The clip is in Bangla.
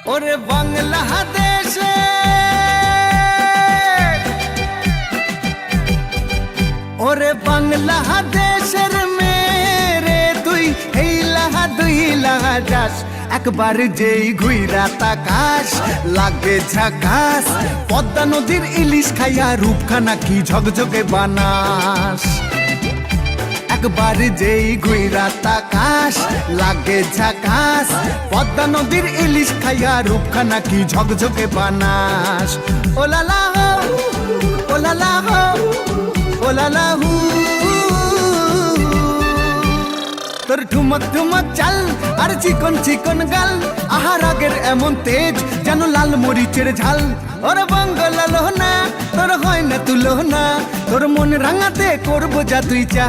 ওরে বাংলাদেশে ওরে বাংলাদেশের মেরে তুই দুই লাহা যাস একবার যেই ঘুইরা তাকাস লাগে ঝাকাস পদ্মা নদীর ইলিশ খাইয়া রূপখানা কি ঝকঝকে বানাস একবার যেই ঘুইরা তাকাস লাগে ঝাকাস পদ্মা নদীর ইলিশ খাইয়া রূপখানা কি ঝকঝকে বানাস ওলালা হো ওলালা হো ওলালা হু তোর ঠুমক ঠুমক চাল আর চিকন চিকন গাল আহার আগের এমন তেজ যেন লাল মরিচের ঝাল ওর বঙ্গল না তোর হয় না তুলো না তোর মন রাঙাতে করবো যা তুই চা